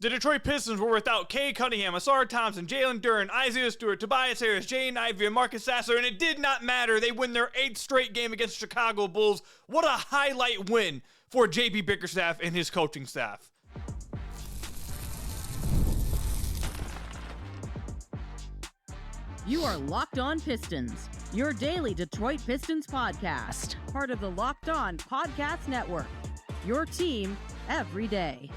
The Detroit Pistons were without Cade Cunningham, Ausar Thompson, Jalen Duren, Isaiah Stewart, Tobias Harris, Jaden Ivey, and Marcus Sasser, and it did not matter. They win their 8th straight game against the Chicago Bulls. What a highlight win for JB Bickerstaff and his coaching staff. You are Locked On Pistons, your daily Detroit Pistons podcast, part of the Locked On Podcast Network, your team every day.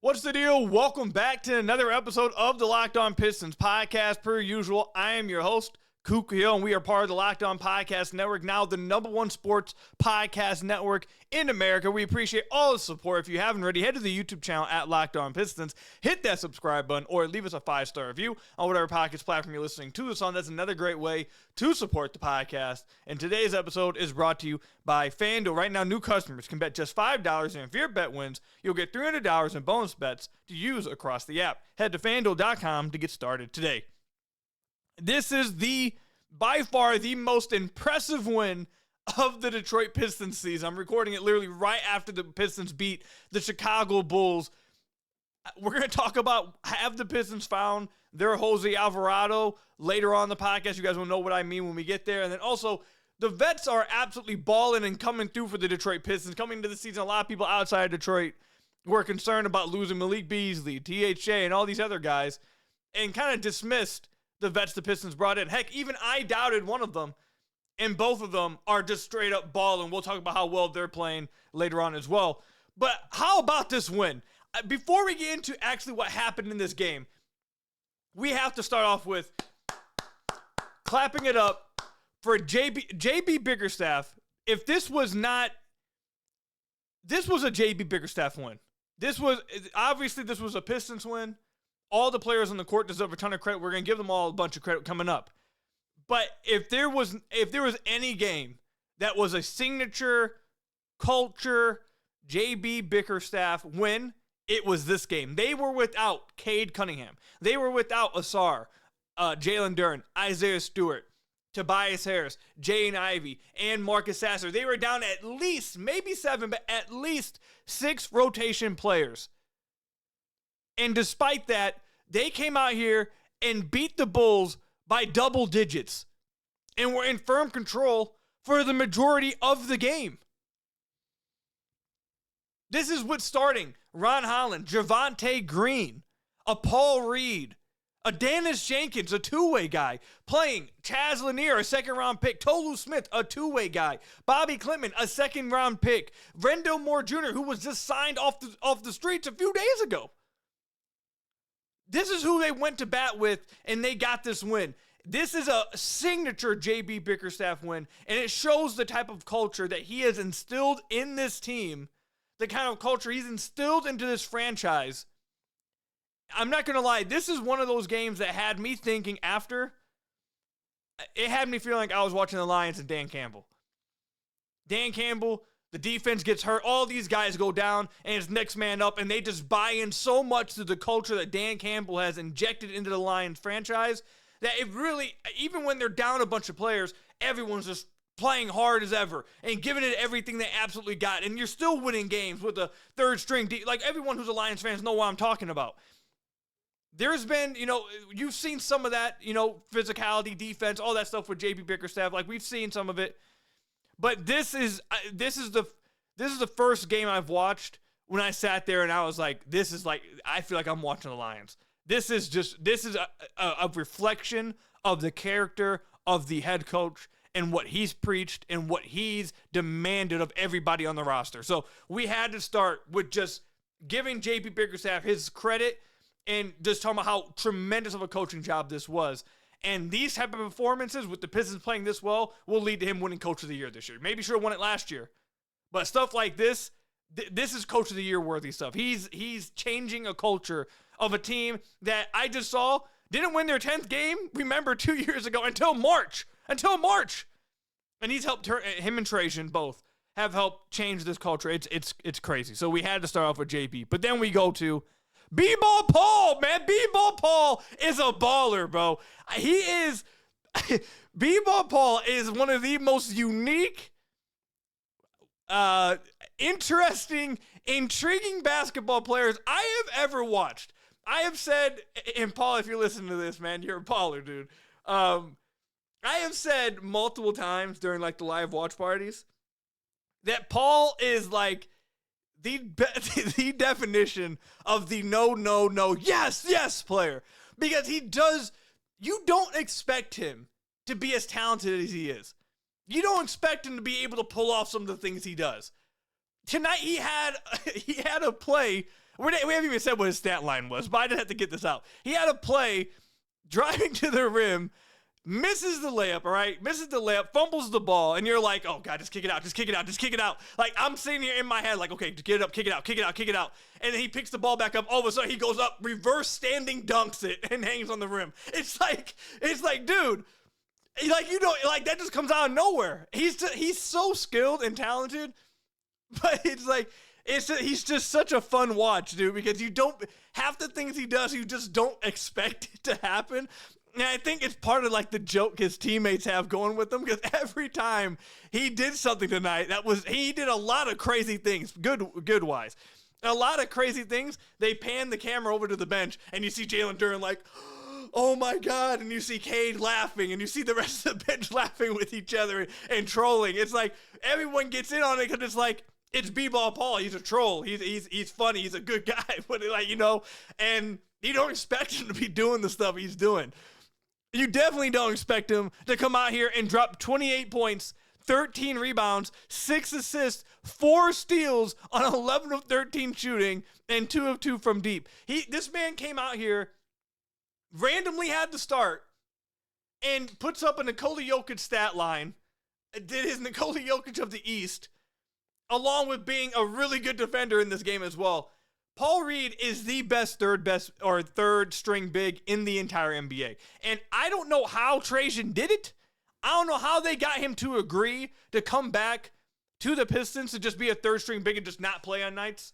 What's the deal? Welcome back to another episode of the Locked On Pistons podcast. Per usual, I am your host, Khahil, and we are part of the Locked On Podcast Network, now the #1 sports podcast network in America. We appreciate all the support. If you haven't already, head to the YouTube channel at Locked On Pistons, hit that subscribe button, or leave us a 5-star review on whatever podcast platform you're listening to us on. That's another great way to support the podcast. And today's episode is brought to you by FanDuel. Right now, new customers can bet just $5, and if your bet wins, you'll get $300 in bonus bets to use across the app. Head to FanDuel.com to get started today. This is by far the most impressive win of the Detroit Pistons season. I'm recording it literally right after the Pistons beat the Chicago Bulls. We're going to talk about, have the Pistons found their Jose Alvarado later on in the podcast? You guys will know what I mean when we get there. And then also, the vets are absolutely balling and coming through for the Detroit Pistons. Coming into the season, a lot of people outside of Detroit were concerned about losing Malik Beasley, THA, and all these other guys, and kind of dismissed the vets the Pistons brought in. Heck, even I doubted one of them, and both of them are just straight up balling. We'll talk about how well they're playing later on as well. But how about this win? Before we get into actually what happened in this game, we have to start off with clapping it up for JB Bickerstaff. If this was a JB Bickerstaff win. This was a Pistons win. All the players on the court deserve a ton of credit. We're going to give them all a bunch of credit coming up. But if there was any game that was a signature culture JB Bickerstaff win, it was this game. They were without Cade Cunningham. They were without Ausar, Jalen Duren, Isaiah Stewart, Tobias Harris, Jaden Ivey, and Marcus Sasser. They were down at least, maybe 7, but at least 6 rotation players. And despite that, they came out here and beat the Bulls by double digits and were in firm control for the majority of the game. This is what's starting Ron Holland, Javonte Green, a Paul Reed, a Daniss Jenkins, a two-way guy, playing Chaz Lanier, a second-round pick, Tolu Smith, a two-way guy, Bobby Clinton, a second-round pick, Rendell Moore Jr., who was just signed off the streets a few days ago. This is who they went to bat with, and they got this win. This is a signature JB Bickerstaff win, and it shows the type of culture that he has instilled in this team, the kind of culture he's instilled into this franchise. I'm not going to lie, this is one of those games that had me thinking after. It had me feeling like I was watching the Lions and Dan Campbell. Dan Campbell, the defense gets hurt. All these guys go down, and it's next man up, and they just buy in so much to the culture that Dan Campbell has injected into the Lions franchise that it really, even when they're down a bunch of players, everyone's just playing hard as ever and giving it everything they absolutely got. And you're still winning games with a third string. Like, everyone who's a Lions fan knows what I'm talking about. There's been, you've seen some of that, physicality, defense, all that stuff with JB Bickerstaff. Like, we've seen some of it. But this is the first game I've watched when I sat there and I was like, I feel like I'm watching the Lions. This is a reflection of the character of the head coach and what he's preached and what he's demanded of everybody on the roster. So we had to start with just giving JB Bickerstaff his credit and just talking about how tremendous of a coaching job this was. And these type of performances with the Pistons playing this well will lead to him winning Coach of the Year this year. Maybe should have won it last year. But stuff like this, this is Coach of the Year worthy stuff. He's changing a culture of a team that I just saw didn't win their 10th game, remember, 2 years ago, until March. And he's helped him and Trajan both have helped change this culture. It's crazy. So we had to start off with JB. But then we go to B-Ball Paul, man. B-Ball Paul is a baller, bro. He is B-Ball Paul is one of the most unique interesting, intriguing basketball players I have ever watched. I have said, and Paul, if you're listening to this, man, you're a baller, dude. I have said multiple times during like the live watch parties that Paul is like the definition of the no, yes player. Because you don't expect him to be as talented as he is. You don't expect him to be able to pull off some of the things he does. Tonight he had a play. We haven't even said what his stat line was, but I just have to get this out. He had a play driving to the rim, misses the layup, all right? Misses the layup, fumbles the ball, and you're like, oh, God, just kick it out. Like, I'm sitting here in my head like, okay, get it up, kick it out. And then he picks the ball back up. All of a sudden, he goes up, reverse standing dunks it, and hangs on the rim. It's like, dude, like, you know, like, that just comes out of nowhere. He's so skilled and talented, but it's like, he's just such a fun watch, dude, because half the things he does, you just don't expect it to happen. And I think it's part of like the joke his teammates have going with him, because every time he did something tonight, he did a lot of crazy things, good wise. A lot of crazy things. They pan the camera over to the bench, and you see Jalen Duren like, oh my God, and you see Cade laughing, and you see the rest of the bench laughing with each other and trolling. It's like everyone gets in on it because it's like, it's B-Ball Paul. He's a troll. He's funny. He's a good guy. But like, you know, and you don't expect him to be doing the stuff he's doing. You definitely don't expect him to come out here and drop 28 points, 13 rebounds, 6 assists, 4 steals on 11 of 13 shooting, and 2 of 2 from deep. This man came out here, randomly had to start, and puts up a Nikola Jokic stat line, did his Nikola Jokic of the East, along with being a really good defender in this game as well. Paul Reed is the third string big in the entire NBA. And I don't know how Trajan did it. I don't know how they got him to agree to come back to the Pistons to just be a third string big and just not play on nights.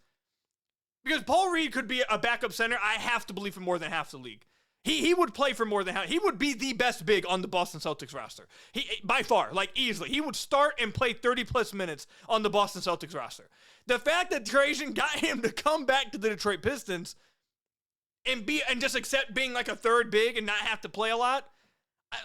Because Paul Reed could be a backup center, I have to believe, for more than half the league. He would play for more than half. He would be the best big on the Boston Celtics roster. By far, like easily. He would start and play 30-plus minutes on the Boston Celtics roster. The fact that Trajan got him to come back to the Detroit Pistons and just accept being like a third big and not have to play a lot,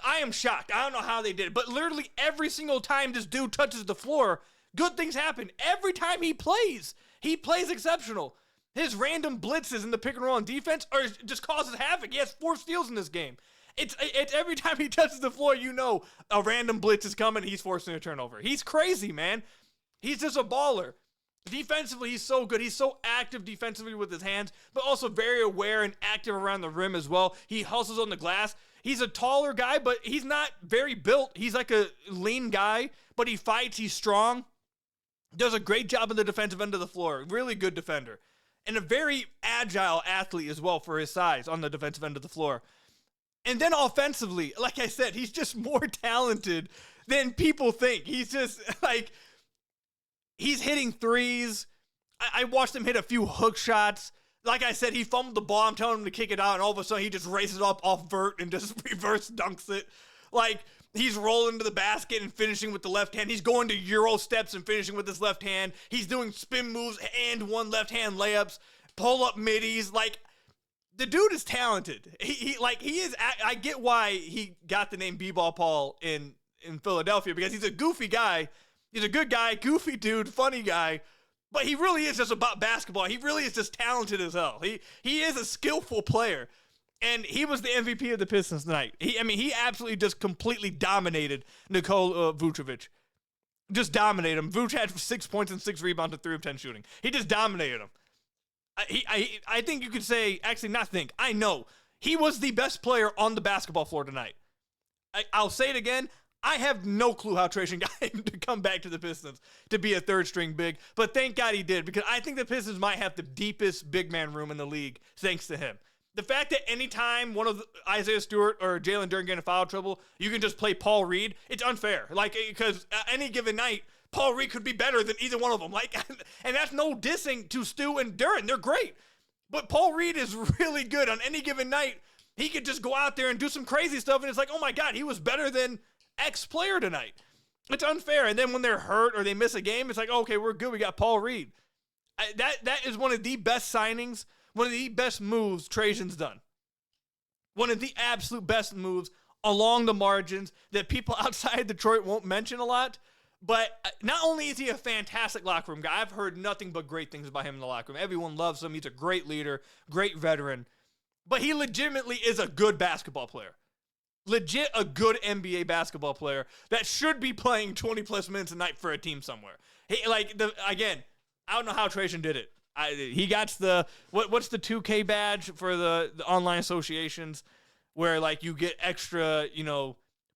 I am shocked. I don't know how they did it. But literally every single time this dude touches the floor, good things happen. Every time he plays exceptional. His random blitzes in the pick and roll on defense just causes havoc. He has 4 steals in this game. It's every time he touches the floor, you know a random blitz is coming. He's forcing a turnover. He's crazy, man. He's just a baller. Defensively, he's so good. He's so active defensively with his hands, but also very aware and active around the rim as well. He hustles on the glass. He's a taller guy, but he's not very built. He's like a lean guy, but he fights. He's strong. Does a great job on the defensive end of the floor. Really good defender. And a very agile athlete as well for his size on the defensive end of the floor. And then offensively, like I said, he's just more talented than people think. He's just like, he's hitting threes. I watched him hit a few hook shots. Like I said, he fumbled the ball. I'm telling him to kick it out, and all of a sudden he just races up off vert and just reverse dunks it. Like, he's rolling to the basket and finishing with the left hand. He's going to Euro steps and finishing with his left hand. He's doing spin moves and one left hand layups, pull up middies. Like, the dude is talented. He is. I get why he got the name B-Ball Paul in Philadelphia, because he's a goofy guy. He's a good guy, goofy dude, funny guy. But he really is just about basketball. He really is just talented as hell. He is a skillful player. And he was the MVP of the Pistons tonight. He absolutely just completely dominated Nikola Vucevic. Just dominated him. Vuce had 6 points and 6 rebounds and 3 of 10 shooting. He just dominated him. I think you could say, actually not think, I know, he was the best player on the basketball floor tonight. I'll say it again. I have no clue how Trajan got him to come back to the Pistons to be a third string big, but thank God he did, because I think the Pistons might have the deepest big man room in the league thanks to him. The fact that anytime one of Isaiah Stewart or Jalen Duren get in foul trouble, you can just play Paul Reed, it's unfair. Like, because any given night, Paul Reed could be better than either one of them. Like, and that's no dissing to Stu and Duren. They're great. But Paul Reed is really good on any given night. He could just go out there and do some crazy stuff, and it's like, oh my God, he was better than X player tonight. It's unfair. And then when they're hurt or they miss a game, it's like, okay, we're good. We got Paul Reed. That is one of the best signings, one of the best moves Trajan's done. One of the absolute best moves along the margins that people outside Detroit won't mention a lot. But not only is he a fantastic locker room guy, I've heard nothing but great things about him in the locker room. Everyone loves him. He's a great leader, great veteran. But he legitimately is a good basketball player. Legit a good NBA basketball player that should be playing 20-plus minutes a night for a team somewhere. Again, I don't know how Trajan did it. He got what's the 2K badge for the online associations where, like, you get extra,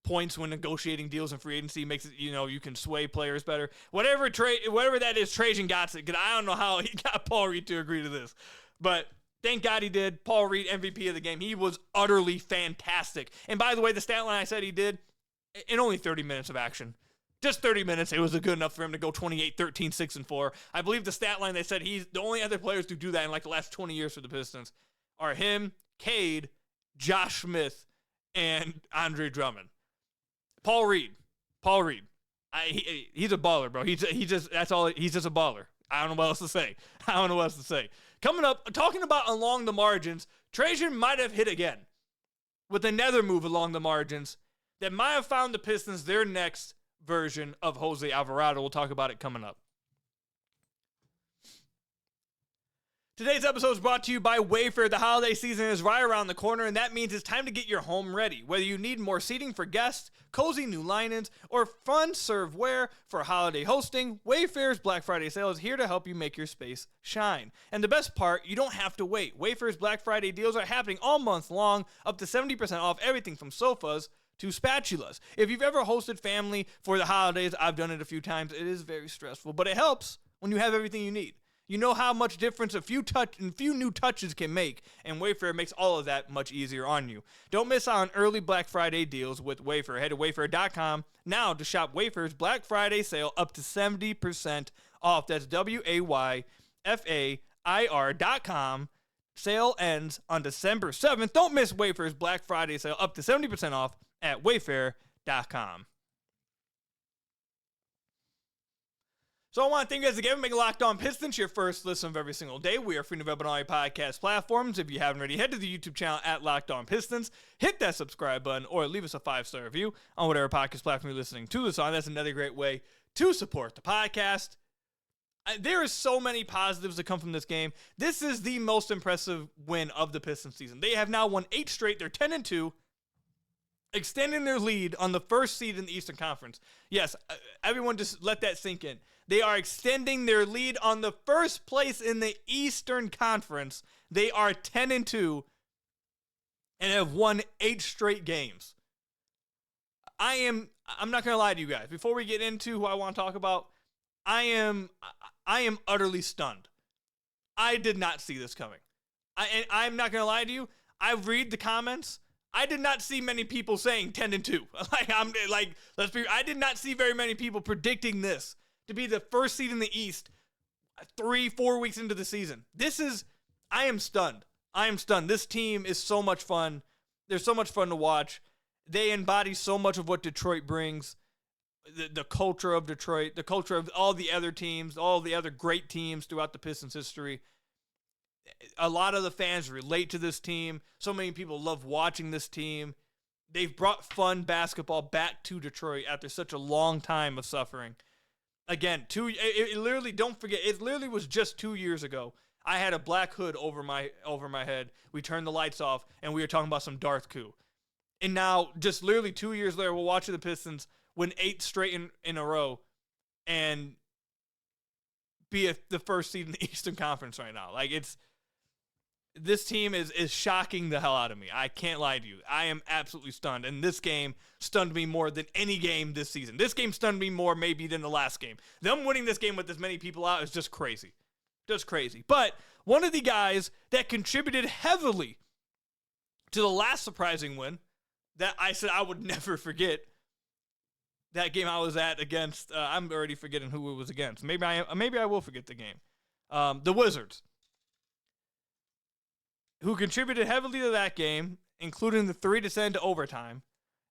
points when negotiating deals in free agency, makes it, you can sway players better. Whatever that is, Trajan got it. I don't know how he got Paul Reed to agree to this. But thank God he did. Paul Reed, MVP of the game. He was utterly fantastic. And by the way, the stat line I said he did, in only 30 minutes of action. Just 30 minutes, it was good enough for him to go 28, 13, 6, and 4. I believe the stat line they said he's the only other players to do that in like the last 20 years for the Pistons are him, Cade, Josh Smith, and Andre Drummond. Paul Reed. He's a baller, bro. He's just a baller. I don't know what else to say. Coming up, talking about along the margins, Trajan might have hit again with another move along the margins that might have found the Pistons their next version of Jose Alvarado. We'll talk about it coming up. Today's episode is brought to you by Wayfair. The holiday season is right around the corner, and that means it's time to get your home ready. Whether you need more seating for guests, cozy new linens, or fun serveware for holiday hosting, Wayfair's Black Friday sale is here to help you make your space shine. And the best part, you don't have to wait. Wayfair's Black Friday deals are happening all month long, up to 70% off everything from sofas to spatulas. If you've ever hosted family for the holidays, I've done it a few times. It is very stressful, but it helps when you have everything you need. You know how much difference a few new touches can make, and Wayfair makes all of that much easier on you. Don't miss out on early Black Friday deals with Wayfair. Head to wayfair.com now to shop Wayfair's Black Friday sale up to 70% off. That's WAYFAIR.com. Sale ends on December 7th. Don't miss Wayfair's Black Friday sale up to 70% off at wayfair.com. So I want to thank you guys again for making Locked On Pistons your first listen of every single day. We are free to available on all your podcast platforms. If you haven't already, head to the YouTube channel at Locked On Pistons. Hit that subscribe button or leave us a 5-star review on whatever podcast platform you're listening to this on. That's another great way to support the podcast. There is so many positives that come from this game. This is the most impressive win of the Pistons season. They have now won 8 straight. They're 10-2. Extending their lead on the first seed in the Eastern Conference. Yes, everyone just let that sink in. They are extending their lead on the first place in the Eastern Conference. They are 10-2 and have won 8 straight games. I'm not going to lie to you guys. Before we get into who I want to talk about, I am utterly stunned. I did not see this coming. I'm not going to lie to you. I read the comments. I did not see many people saying 10-2. I did not see very many people predicting this to be the first seed in the East 3-4 weeks into the season. I am stunned. This team is so much fun. They're so much fun to watch. They embody so much of what Detroit brings. The culture of Detroit, the culture of all the other teams, all the other great teams throughout the Pistons history. A lot of the fans relate to this team. So many people love watching this team. They've brought fun basketball back to Detroit after such a long time of suffering. Again, it literally, don't forget, it literally was just 2 years ago. I had a black hood over my head. We turned the lights off, and we were talking about some Darth coup. And now, just literally 2 years later, we're watching the Pistons win 8 straight in a row and be the first seed in the Eastern Conference right now. This team is shocking the hell out of me. I can't lie to you. I am absolutely stunned. And this game stunned me more than any game this season. This game stunned me more maybe than the last game. Them winning this game with as many people out is just crazy. Just crazy. But one of the guys that contributed heavily to the last surprising win that I said I would never forget, that game I was at against, I'm already forgetting who it was against. Maybe I will forget the game. The Wizards, who contributed heavily to that game, including the 3 to send to overtime,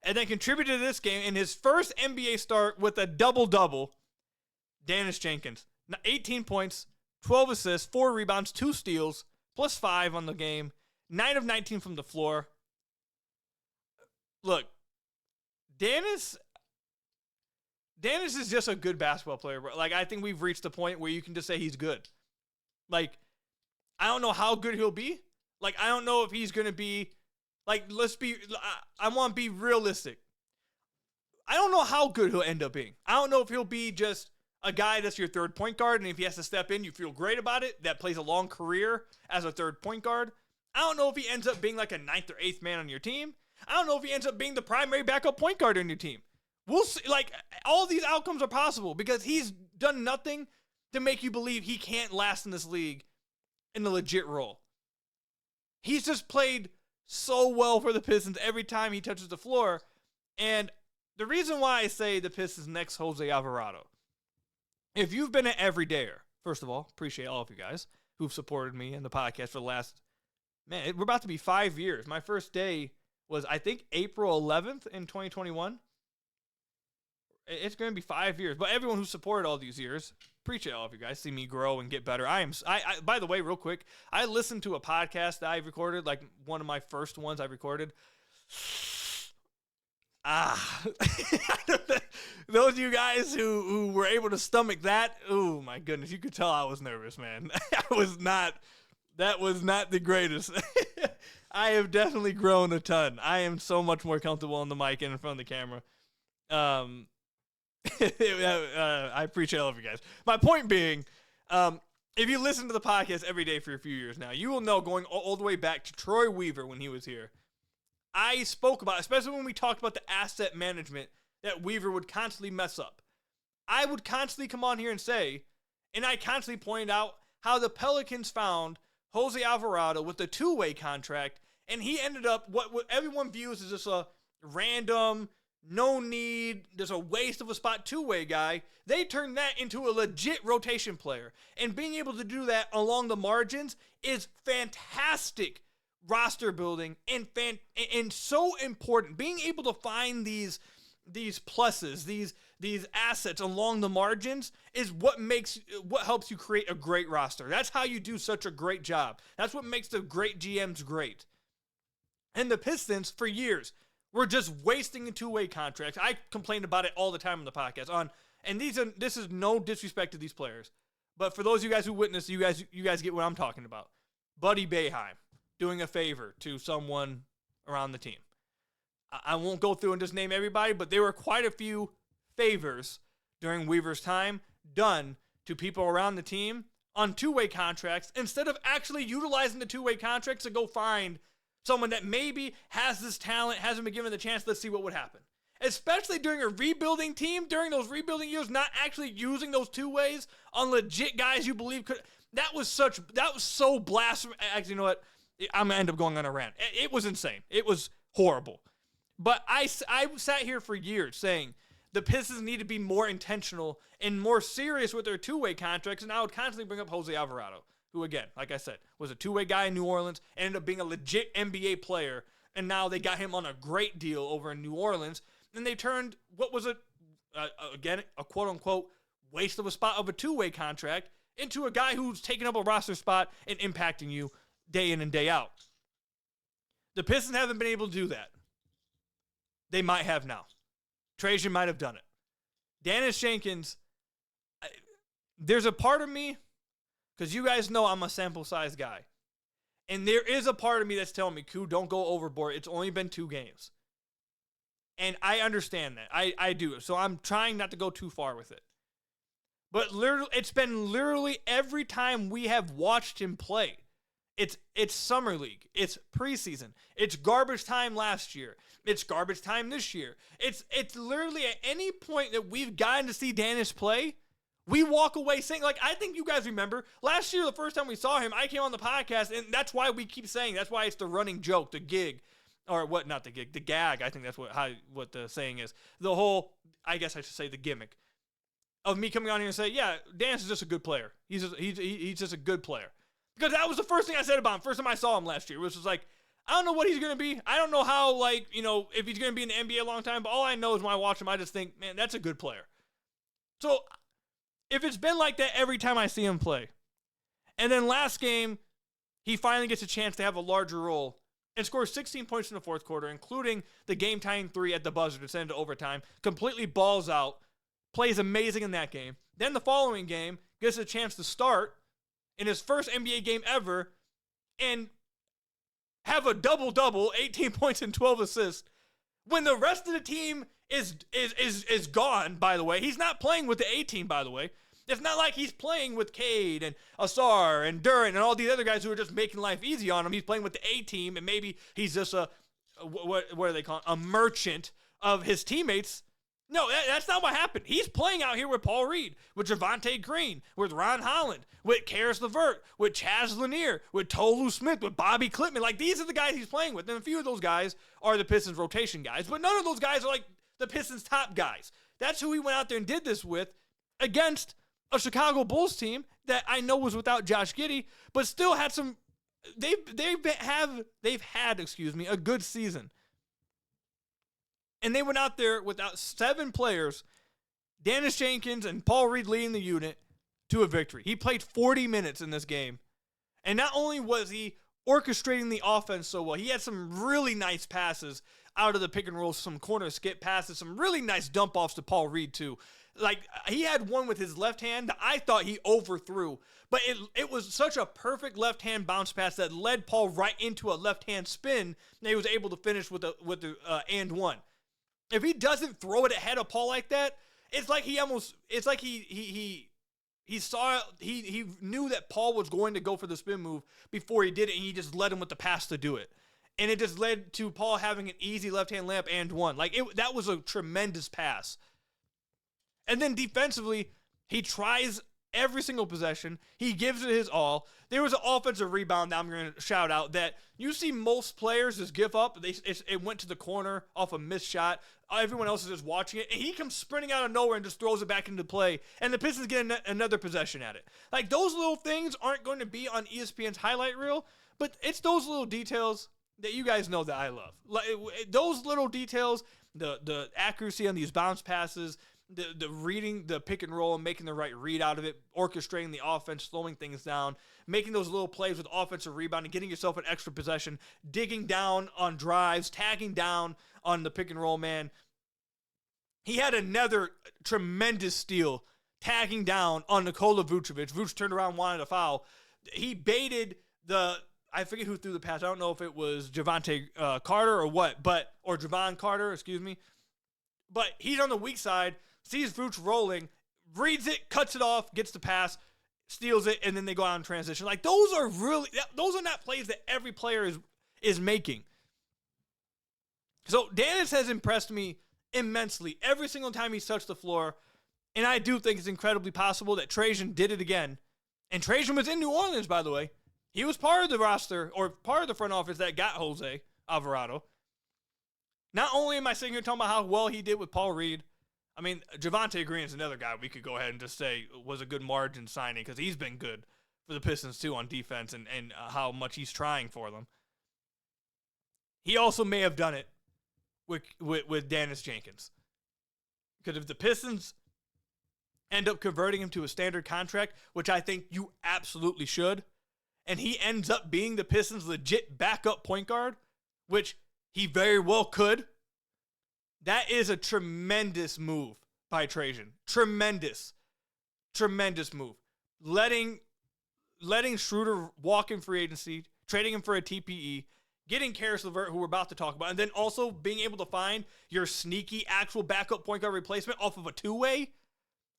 and then contributed to this game in his first NBA start with a double-double, Daniss Jenkins. 18 points, 12 assists, 4 rebounds, 2 steals, plus 5 on the game, 9 of 19 from the floor. Look, Daniss is just a good basketball player, bro. Like, I think we've reached the point where you can just say he's good. Like, I don't know how good he'll be. Like, I don't know if he's going to be, like, I want to be realistic. I don't know how good he'll end up being. I don't know if he'll be just a guy that's your third point guard, and if he has to step in, you feel great about it, that plays a long career as a third point guard. I don't know if he ends up being like a 9th or 8th man on your team. I don't know if he ends up being the primary backup point guard on your team. We'll see. Like, all these outcomes are possible because he's done nothing to make you believe he can't last in this league in a legit role. He's just played so well for the Pistons every time he touches the floor. And the reason why I say the Pistons next Jose Alvarado, if you've been an everydayer, first of all, appreciate all of you guys who've supported me in the podcast for the last, man, we're about to be 5 years. My first day was, I think, April 11th in 2021. It's going to be 5 years. But everyone who supported all these years, appreciate all of you guys. See me grow and get better. I by the way, real quick, I listened to a podcast that I recorded, like one of my first ones I recorded. Those of you guys who were able to stomach that, oh my goodness, you could tell I was nervous, man. That was not the greatest. I have definitely grown a ton. I am so much more comfortable on the mic and in front of the camera. I appreciate all of you guys. My point being, if you listen to the podcast every day for a few years now, you will know, going all the way back to Troy Weaver when he was here, I spoke about, especially when we talked about the asset management that Weaver would constantly mess up. I would constantly come on here and say, and I constantly pointed out how the Pelicans found Jose Alvarado with a 2-way contract, and he ended up what everyone views as just a random, no need, there's a waste of a spot 2-way guy. They turned that into a legit rotation player. And being able to do that along the margins is fantastic roster building and so important. Being able to find these pluses, these assets along the margins is what helps you create a great roster. That's how you do such a great job. That's what makes the great GMs great. And the Pistons, for years, were just wasting a 2-way contract. I complained about it all the time on the podcast. And this is no disrespect to these players, but for those of you guys who witnessed, you guys get what I'm talking about. Buddy Boeheim doing a favor to someone around the team. I won't go through and just name everybody, but there were quite a few favors during Weaver's time done to people around the team on 2-way contracts instead of actually utilizing the 2-way contracts to go find someone that maybe has this talent, hasn't been given the chance. Let's see what would happen. Especially during a rebuilding team, during those rebuilding years, not actually using those 2-ways on legit guys you believe could. That was so blasphemous. Actually, you know what? I'm going to end up going on a rant. It was insane. It was horrible. But I sat here for years saying the Pistons need to be more intentional and more serious with their 2-way contracts, and I would constantly bring up Jose Alvarado, who, again, like I said, was a 2-way guy in New Orleans, ended up being a legit NBA player, and now they got him on a great deal over in New Orleans, and they turned what was a quote-unquote waste of a spot of a 2-way contract into a guy who's taking up a roster spot and impacting you day in and day out. The Pistons haven't been able to do that. They might have now. Trajan might have done it. Daniss Jenkins, there's a part of me, because you guys know I'm a sample size guy, and there is a part of me that's telling me, Q, don't go overboard. It's only been 2 games. And I understand that. I do. So I'm trying not to go too far with it. But literally, it's been literally every time we have watched him play. It's summer league. It's preseason. It's garbage time last year. It's garbage time this year. It's literally at any point that we've gotten to see Daniss play, we walk away saying, like, I think you guys remember last year, the first time we saw him, I came on the podcast, and that's why we keep saying, that's why it's the running joke, the gig, or what, not the gig, the gag. I think that's what the saying is. The whole, I guess I should say the gimmick of me coming on here and say, yeah, Daniss is just a good player. He's just a good player. Because that was the first thing I said about him, first time I saw him last year, which was like, I don't know what he's going to be. I don't know how, if he's going to be in the NBA a long time, but all I know is when I watch him, I just think, man, that's a good player. So if it's been like that every time I see him play, and then last game, he finally gets a chance to have a larger role and scores 16 points in the fourth quarter, including the game-tying 3 at the buzzer to send it to overtime, completely balls out, plays amazing in that game. Then the following game, gets a chance to start in his first NBA game ever and have a double-double, 18 points and 12 assists, when the rest of the team is gone, by the way. He's not playing with the A team, by the way. It's not like he's playing with Cade and Ausar and Duren and all these other guys who are just making life easy on him. He's playing with the A team, and maybe he's just what are they calling, a merchant of his teammates. No, that's not what happened. He's playing out here with Paul Reed, with Javonte Green, with Ron Holland, with Caris LeVert, with Chaz Lanier, with Tolu Smith, with Bobby Clipman. Like, these are the guys he's playing with. And a few of those guys are the Pistons rotation guys, but none of those guys are like the Pistons top guys. That's who he went out there and did this with against a Chicago Bulls team that I know was without Josh Giddey, but still had some. They've had a good season. And they went out there without 7 players, Daniss Jenkins and Paul Reed leading the unit, to a victory. He played 40 minutes in this game. And not only was he orchestrating the offense so well, he had some really nice passes out of the pick and roll, some corner skip passes, some really nice dump offs to Paul Reed too. Like, he had one with his left hand that I thought he overthrew, but it was such a perfect left hand bounce pass that led Paul right into a left hand spin, and he was able to finish with the and one. If he doesn't throw it ahead of Paul like that, it's like he knew that Paul was going to go for the spin move before he did it, and he just led him with the pass to do it. And it just led to Paul having an easy left-hand layup and one. Like, that was a tremendous pass. And then defensively, he tries every single possession. He gives it his all. There was an offensive rebound that I'm going to shout out that you see most players just give up. It went to the corner off a missed shot. Everyone else is just watching it. And he comes sprinting out of nowhere and just throws it back into play. And the Pistons get another possession at it. Like, those little things aren't going to be on ESPN's highlight reel, but it's those little details that you guys know that I love. Like, those little details, the accuracy on these bounce passes, the reading the pick and roll and making the right read out of it, orchestrating the offense, slowing things down, making those little plays with offensive rebound and getting yourself an extra possession, digging down on drives, tagging down on the pick and roll man. He had another tremendous steal, tagging down on Nikola Vucevic. Vucevic turned around, wanted a foul. He baited I forget who threw the pass. I don't know if it was Javonte Carter or what, or Javon Carter, excuse me. But he's on the weak side, sees Vooch rolling, reads it, cuts it off, gets the pass, steals it, and then they go out in transition. Like, those are not plays that every player is making. So Daniss has impressed me immensely every single time he's touched the floor, and I do think it's incredibly possible that Trajan did it again. And Trajan was in New Orleans, by the way. He was part of the roster, or part of the front office that got Jose Alvarado. Not only am I sitting here talking about how well he did with Paul Reed, I mean, Javonte Green is another guy we could go ahead and just say was a good margin signing because he's been good for the Pistons too on defense and how much he's trying for them. He also may have done it with Daniss Jenkins. Because if the Pistons end up converting him to a standard contract, which I think you absolutely should, and he ends up being the Pistons' legit backup point guard, which he very well could, that is a tremendous move by Trajan. Tremendous move. Letting Schroeder walk in free agency, trading him for a TPE, getting Caris LeVert, who we're about to talk about, and then also being able to find your sneaky actual backup point guard replacement off of a two-way.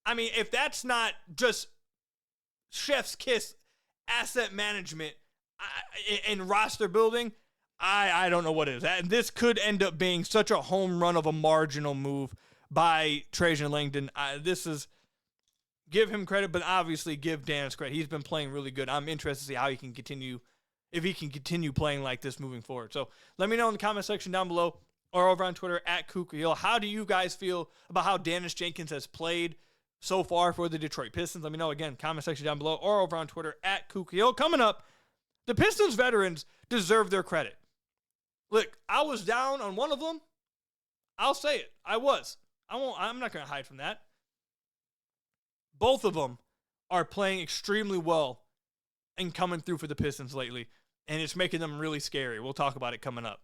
I mean, if that's not just chef's kiss asset management and roster building, I don't know what it is. This could end up being such a home run of a marginal move by Trajan Langdon. Give him credit, but obviously give Daniss credit. He's been playing really good. I'm interested to see how he can continue, if he can continue playing like this moving forward. So let me know in the comment section down below or over on Twitter at Khahil. How do you guys feel about how Daniss Jenkins has played so far for the Detroit Pistons? Let me know again, comment section down below or over on Twitter at Khahil. Coming up, the Pistons veterans deserve their credit. Look, I was down on one of them. I'll say it. I was. I'm not going to hide from that. Both of them are playing extremely well and coming through for the Pistons lately, and it's making them really scary. We'll talk about it coming up.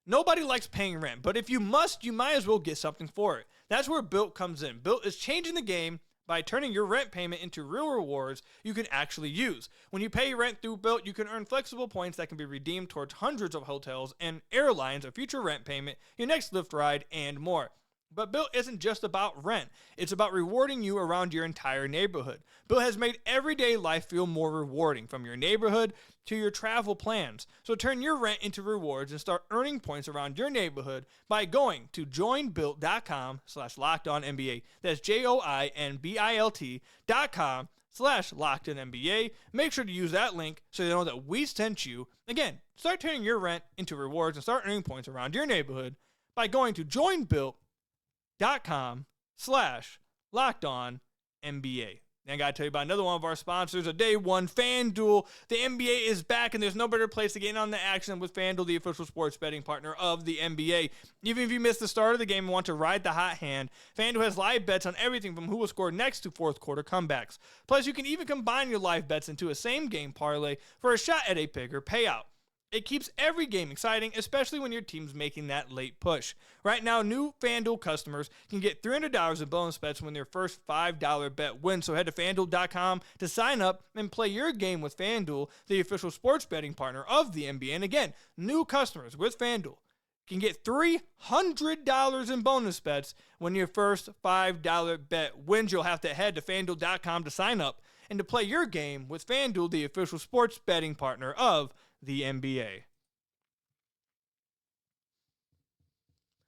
Nobody likes paying rent, but if you must, you might as well get something for it. That's where Built comes in. Built is changing the game by turning your rent payment into real rewards you can actually use. When you pay rent through Built, you can earn flexible points that can be redeemed towards hundreds of hotels and airlines, a future rent payment, your next Lyft ride, and more. But Built isn't just about rent. It's about rewarding you around your entire neighborhood. Built has made everyday life feel more rewarding, from your neighborhood to your travel plans. So turn your rent into rewards and start earning points around your neighborhood by going to joinbuilt.com/LockedOnNBA. That's joinbuilt.com/LockedOnNBA. Make sure to use that link so they know that we sent you. Again, start turning your rent into rewards and start earning points around your neighborhood by going to joinbuilt.com/LockedOnNBA. And I got to tell you about another one of our sponsors, a day one, FanDuel. The NBA is back, and there's no better place to get in on the action with FanDuel, the official sports betting partner of the NBA. Even if you missed the start of the game and want to ride the hot hand, FanDuel has live bets on everything from who will score next to fourth quarter comebacks. Plus, you can even combine your live bets into a same-game parlay for a shot at a bigger payout. It keeps every game exciting, especially when your team's making that late push. Right now, new FanDuel customers can get $300 in bonus bets when their first $5 bet wins. So head to FanDuel.com to sign up and play your game with FanDuel, the official sports betting partner of the NBA. And again, new customers with FanDuel can get $300 in bonus bets when your first $5 bet wins. You'll have to head to FanDuel.com to sign up and to play your game with FanDuel, the official sports betting partner of the NBA.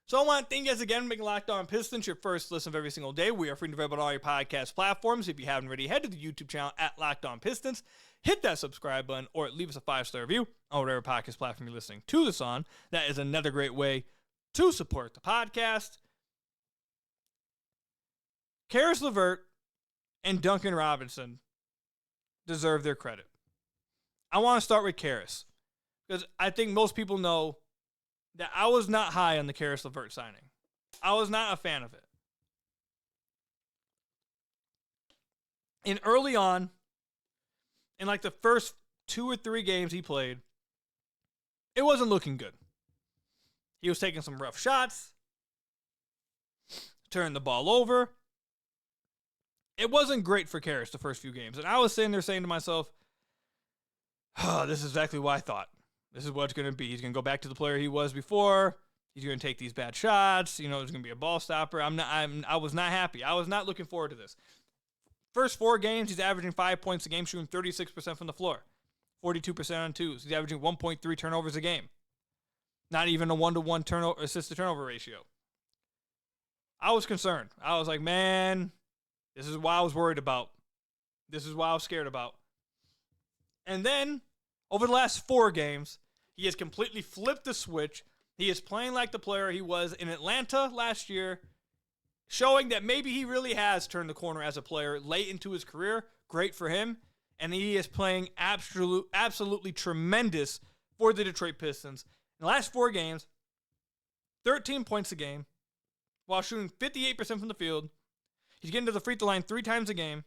So I want to thank you guys again for making Locked On Pistons your first listen of every single day. We are free to available on all your podcast platforms. If you haven't already, head to the YouTube channel at Locked On Pistons. Hit that subscribe button or leave us a 5-star review on whatever podcast platform you're listening to this on. That is another great way to support the podcast. Caris LeVert and Duncan Robinson deserve their credit. I want to start with Caris, because I think most people know that I was not high on the Caris LeVert signing. I was not a fan of it. And early on, in like the first 2 or 3 games he played, it wasn't looking good. He was taking some rough shots, turning the ball over. It wasn't great for Caris the first few games. And I was sitting there saying to myself, oh, this is exactly what I thought. This is what it's going to be. He's going to go back to the player he was before. He's going to take these bad shots. You know, he's going to be a ball stopper. I was not happy. I was not looking forward to this. First 4 games, he's averaging 5 points a game, shooting 36% from the floor, 42% on twos. He's averaging 1.3 turnovers a game. Not even a 1-to-1 assist-to-turnover ratio. I was concerned. I was like, man, this is what I was worried about. This is what I was scared about. And then, over the last 4 games, he has completely flipped the switch. He is playing like the player he was in Atlanta last year, showing that maybe he really has turned the corner as a player late into his career. Great for him. And he is playing absolutely tremendous for the Detroit Pistons. In the last 4 games, 13 points a game, while shooting 58% from the field. He's getting to the free throw line 3 times a game,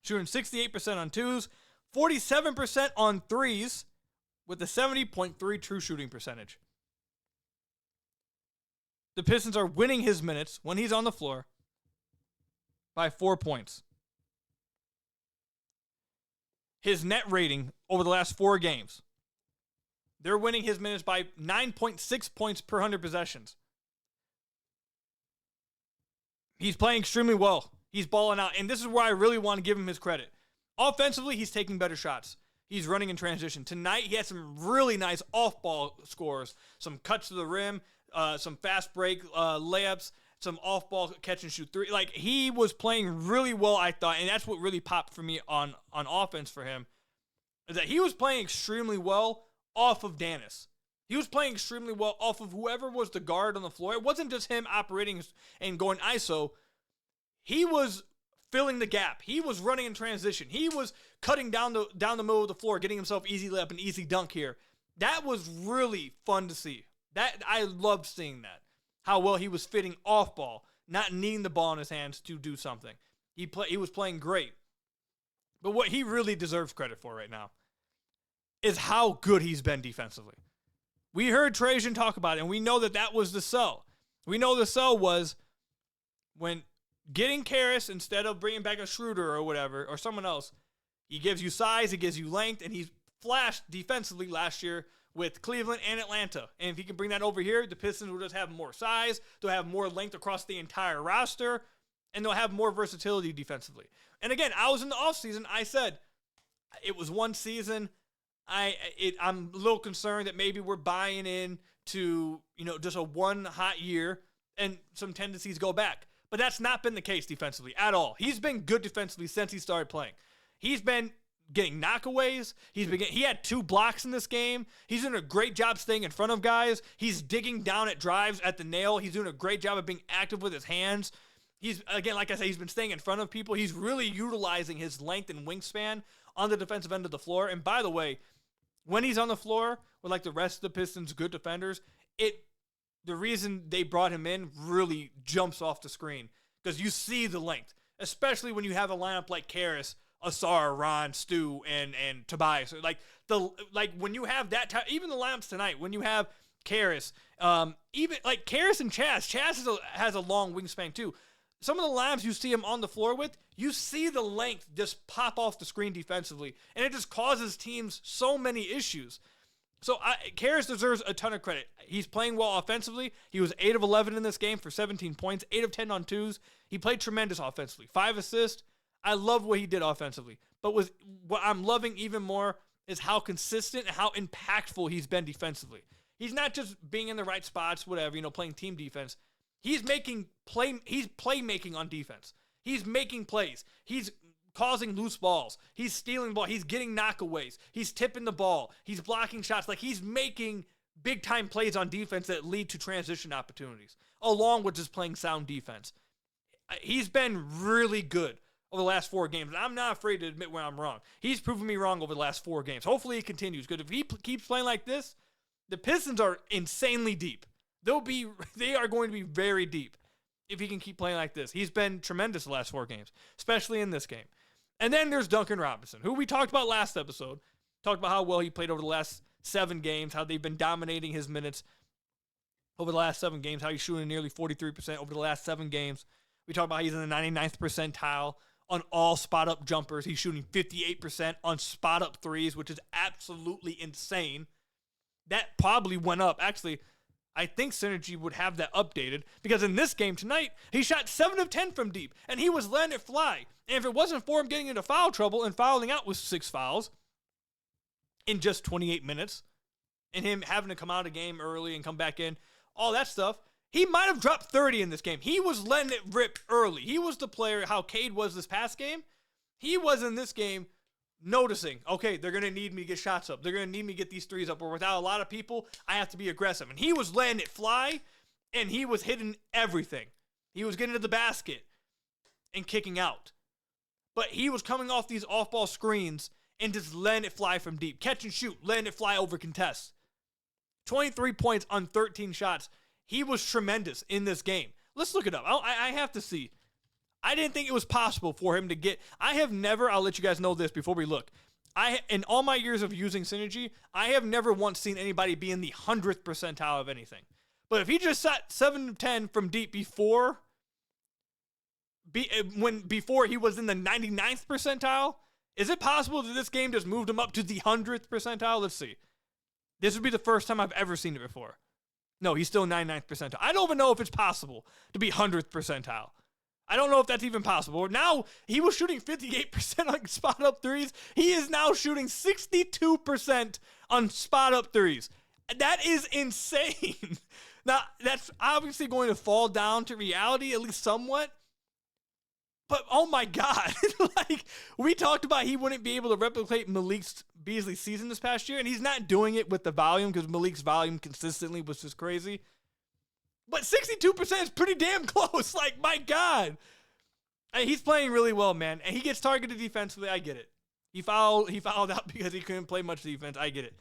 shooting 68% on twos, 47% on threes, with a 70.3 true shooting percentage. The Pistons are winning his minutes when he's on the floor by 4 points. His net rating over the last 4 games, they're winning his minutes by 9.6 points per 100 possessions. He's playing extremely well. He's balling out, and this is where I really want to give him his credit. Offensively, he's taking better shots. He's running in transition. Tonight, he had some really nice off-ball scores, some cuts to the rim, some fast break layups, some off-ball catch-and-shoot 3. Like, he was playing really well, I thought, and that's what really popped for me on offense for him, is that he was playing extremely well off of Daniss. He was playing extremely well off of whoever was the guard on the floor. It wasn't just him operating and going ISO. He was filling the gap. He was running in transition. He was cutting down the middle of the floor, getting himself easy layup and easy dunk here. That was really fun to see. That I loved seeing that. How well he was fitting off ball, not needing the ball in his hands to do something. He was playing great. But what he really deserves credit for right now is how good he's been defensively. We heard Trajan talk about it, and we know that was the sell. We know the sell was when getting Caris instead of bringing back a Schroeder or whatever, or someone else, he gives you size, he gives you length, and he's flashed defensively last year with Cleveland and Atlanta. And if he can bring that over here, the Pistons will just have more size, they'll have more length across the entire roster, and they'll have more versatility defensively. And again, I was in the offseason, I said, it was one season. I'm a little concerned that maybe we're buying in to, just a one hot year and some tendencies go back. But that's not been the case defensively at all. He's been good defensively since he started playing. He's been getting knockaways. He had 2 blocks in this game. He's doing a great job staying in front of guys. He's digging down at drives at the nail. He's doing a great job of being active with his hands. He's, again, like I said, he's been staying in front of people. He's really utilizing his length and wingspan on the defensive end of the floor. And by the way, when he's on the floor with like the rest of the Pistons' good defenders, the reason they brought him in really jumps off the screen because you see the length, especially when you have a lineup like Caris, Ausar, Ron, Stu, and Tobias. Like when you have that even the lineups tonight, when you have Caris, even like Caris and Chaz has a long wingspan too. Some of the lineups you see him on the floor with, you see the length just pop off the screen defensively, and it just causes teams so many issues. So Caris deserves a ton of credit. He's playing well offensively. He was 8 of 11 in this game for 17 points, 8 of 10 on twos. He played tremendous offensively. 5 assists. I love what he did offensively. But what I'm loving even more is how consistent and how impactful he's been defensively. He's not just being in the right spots, whatever, playing team defense. He's playmaking on defense. He's making plays. He's causing loose balls. He's stealing the ball. He's getting knockaways. He's tipping the ball. He's blocking shots. Like, he's making big-time plays on defense that lead to transition opportunities, along with just playing sound defense. He's been really good over the last 4 games, and I'm not afraid to admit when I'm wrong. He's proven me wrong over the last 4 games. Hopefully he continues, because if he keeps playing like this, the Pistons are insanely deep. They are going to be very deep if he can keep playing like this. He's been tremendous the last 4 games, especially in this game. And then there's Duncan Robinson, who we talked about last episode. Talked about how well he played over the last 7 games, how they've been dominating his minutes over the last 7 games, how he's shooting nearly 43% over the last 7 games. We talked about how he's in the 99th percentile on all spot-up jumpers. He's shooting 58% on spot-up threes, which is absolutely insane. That probably went up. Actually, I think Synergy would have that updated, because in this game tonight, he shot 7 of 10 from deep, and he was letting it fly. And if it wasn't for him getting into foul trouble and fouling out with 6 fouls in just 28 minutes, and him having to come out of the game early and come back in, all that stuff, he might have dropped 30 in this game. He was letting it rip early. He was the player, how Cade was this past game. He was in this game noticing, okay, they're going to need me to get shots up. They're going to need me to get these threes up. Or without a lot of people, I have to be aggressive. And he was letting it fly, and he was hitting everything. He was getting to the basket and kicking out. But he was coming off these off-ball screens and just letting it fly from deep. Catch and shoot, letting it fly over contests. 23 points on 13 shots. He was tremendous in this game. Let's look it up. I have to see. I didn't think it was possible for him to get... I have never... I'll let you guys know this before we look. In all my years of using Synergy, I have never once seen anybody be in the 100th percentile of anything. But if he just shot 7 of 10 from deep before he was in the 99th percentile, is it possible that this game just moved him up to the 100th percentile? Let's see. This would be the first time I've ever seen it before. No, he's still 99th percentile. I don't even know if it's possible to be 100th percentile. I don't know if that's even possible. Now, he was shooting 58% on spot-up threes. He is now shooting 62% on spot-up threes. That is insane. Now, that's obviously going to fall down to reality, at least somewhat. But, oh my God. Like, we talked about he wouldn't be able to replicate Malik Beasley's season this past year, and he's not doing it with the volume, because Malik's volume consistently was just crazy. But 62% is pretty damn close. Like, my God. He's playing really well, man. And he gets targeted defensively. I get it. He fouled out because he couldn't play much defense. I get it.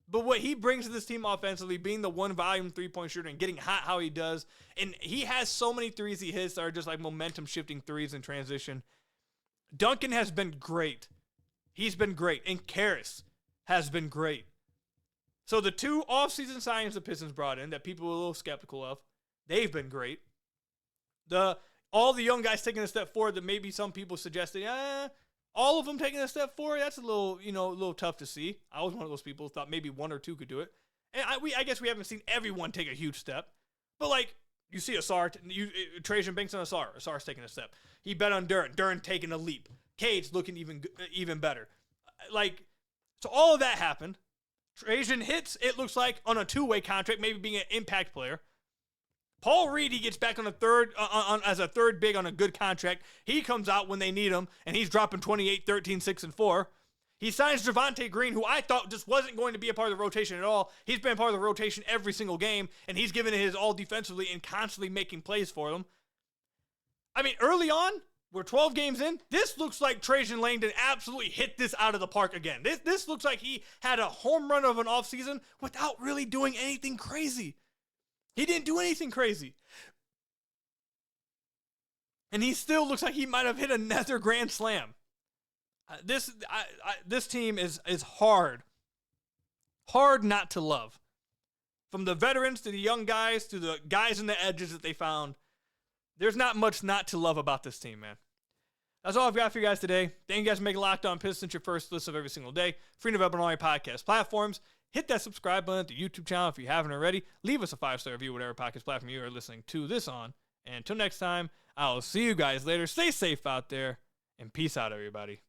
But what he brings to this team offensively, being the one volume three-point shooter and getting hot how he does, and he has so many threes he hits that are just like momentum-shifting threes in transition. Duncan has been great. He's been great. And Caris has been great. So the 2 offseason signings the Pistons brought in that people were a little skeptical of, they've been great. All the young guys taking a step forward that maybe some people suggested, all of them taking a step forward, that's a little tough to see. I was one of those people who thought maybe 1 or 2 could do it. And I guess we haven't seen everyone take a huge step. But, like, you see Ausar, Trajan banks on Ausar. Ausar's taking a step. He bet on Duren. Duren taking a leap. Cade's looking even better. So all of that happened. Trajan hits, it looks like, on a 2-way contract, maybe being an impact player. Paul Reed, he gets back on a third as a third big on a good contract. He comes out when they need him, and he's dropping 28, 13, 6, and 4. He signs Javonte Green, who I thought just wasn't going to be a part of the rotation at all. He's been part of the rotation every single game, and he's given it his all defensively and constantly making plays for them. I mean, early on, we're 12 games in. This looks like Trajan Langdon absolutely hit this out of the park again. This looks like he had a home run of an offseason without really doing anything crazy. He didn't do anything crazy. And he still looks like he might have hit another grand slam. This team is hard. Hard not to love. From the veterans to the young guys to the guys in the edges that they found, there's not much not to love about this team, man. That's all I've got for you guys today. Thank you guys for making Locked On Pistons your first listen of every single day. Free and available on all your podcast platforms. Hit that subscribe button at the YouTube channel if you haven't already. Leave us a 5-star review, whatever podcast platform you are listening to this on. And until next time, I'll see you guys later. Stay safe out there, and peace out, everybody.